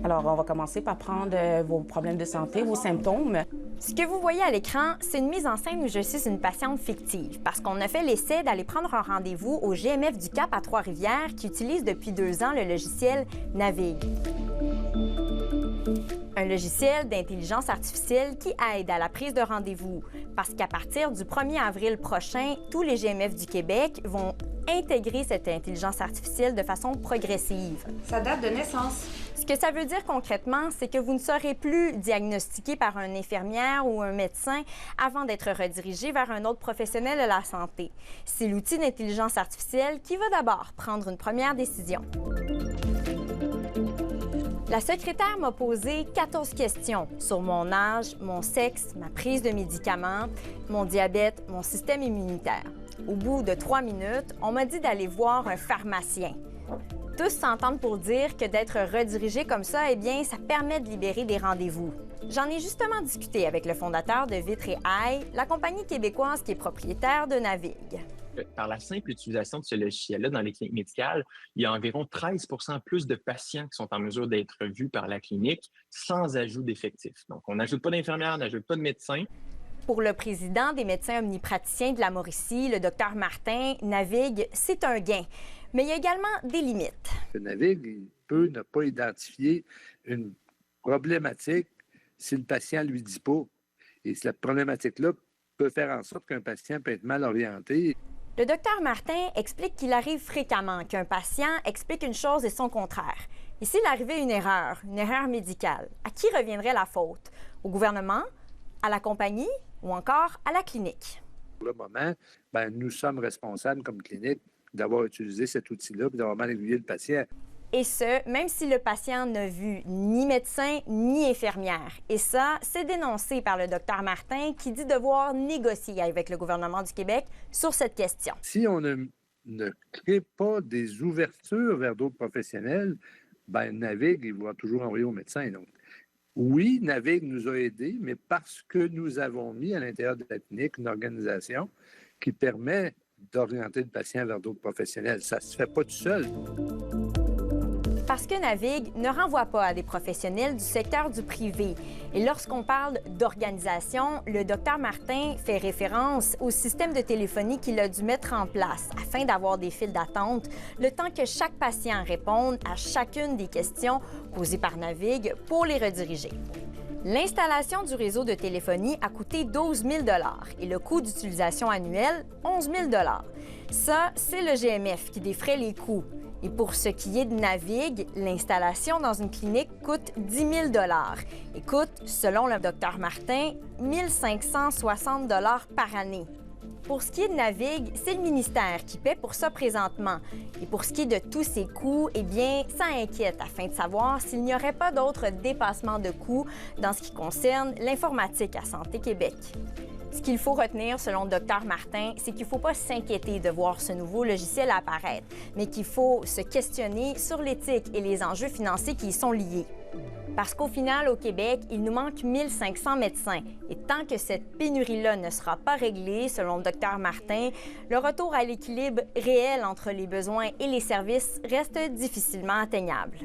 Alors, on va commencer par prendre vos problèmes de santé, vos symptômes. Ce que vous voyez à l'écran, c'est une mise en scène où je suis une patiente fictive parce qu'on a fait l'essai d'aller prendre un rendez-vous au GMF du Cap à Trois-Rivières qui utilise depuis 2 ans le logiciel Navigue. Un logiciel d'intelligence artificielle qui aide à la prise de rendez-vous parce qu'à partir du 1er avril prochain, tous les GMF du Québec vont intégrer cette intelligence artificielle de façon progressive. Sa date de naissance. Ce que ça veut dire concrètement, c'est que vous ne serez plus diagnostiqué par une infirmière ou un médecin avant d'être redirigé vers un autre professionnel de la santé. C'est l'outil d'intelligence artificielle qui va d'abord prendre une première décision. La secrétaire m'a posé 14 questions sur mon âge, mon sexe, ma prise de médicaments, mon diabète, mon système immunitaire. Au bout de 3 minutes, on m'a dit d'aller voir un pharmacien. Tous s'entendent pour dire que d'être redirigé comme ça, eh bien, ça permet de libérer des rendez-vous. J'en ai justement discuté avec le fondateur de Vitre & Ail, la compagnie québécoise qui est propriétaire de Navigue. Par la simple utilisation de ce logiciel-là dans les cliniques médicales, il y a environ 13 plus de patients qui sont en mesure d'être vus par la clinique sans ajout d'effectifs. Donc, on n'ajoute pas d'infirmières, on n'ajoute pas de médecins. Pour le président des médecins omnipraticiens de la Mauricie, le Dr Martin, Navigue, c'est un gain. Mais il y a également des limites. Le Navigue, il peut ne pas identifier une problématique si le patient ne lui dit pas. Et cette problématique-là peut faire en sorte qu'un patient peut être mal orienté. Le docteur Martin explique qu'il arrive fréquemment qu'un patient explique une chose et son contraire. Et s'il arrivait une erreur médicale, à qui reviendrait la faute? Au gouvernement, à la compagnie ou encore à la clinique? Pour le moment, nous sommes responsables comme clinique d'avoir utilisé cet outil-là et d'avoir mal aiguillé le patient. Et ce, même si le patient n'a vu ni médecin ni infirmière. Et ça, c'est dénoncé par le docteur Martin qui dit devoir négocier avec le gouvernement du Québec sur cette question. Si on ne crée pas des ouvertures vers d'autres professionnels, Navigue, il va toujours envoyer au médecin. Donc, oui, Navigue nous a aidés, mais parce que nous avons mis à l'intérieur de la clinique une organisation qui permet d'orienter le patient vers d'autres professionnels. Ça ne se fait pas tout seul. Parce que Navigue ne renvoie pas à des professionnels du secteur du privé. Et lorsqu'on parle d'organisation, le docteur Martin fait référence au système de téléphonie qu'il a dû mettre en place afin d'avoir des files d'attente, le temps que chaque patient réponde à chacune des questions posées par Navigue pour les rediriger. L'installation du réseau de téléphonie a coûté 12 000 et le coût d'utilisation annuel, 11 000 Ça, c'est le GMF qui défraie les coûts. Et pour ce qui est de Navigue, l'installation dans une clinique coûte 10 000 et coûte, selon le docteur Martin, 1 560 par année. Pour ce qui est de Navigue, c'est le ministère qui paie pour ça présentement. Et pour ce qui est de tous ces coûts, eh bien, ça inquiète afin de savoir s'il n'y aurait pas d'autres dépassements de coûts dans ce qui concerne l'informatique à Santé Québec. Ce qu'il faut retenir, selon le Dr Martin, c'est qu'il ne faut pas s'inquiéter de voir ce nouveau logiciel apparaître, mais qu'il faut se questionner sur l'éthique et les enjeux financiers qui y sont liés. Parce qu'au final, au Québec, il nous manque 1 500 médecins. Et tant que cette pénurie-là ne sera pas réglée, selon le Dr Martin, le retour à l'équilibre réel entre les besoins et les services reste difficilement atteignable.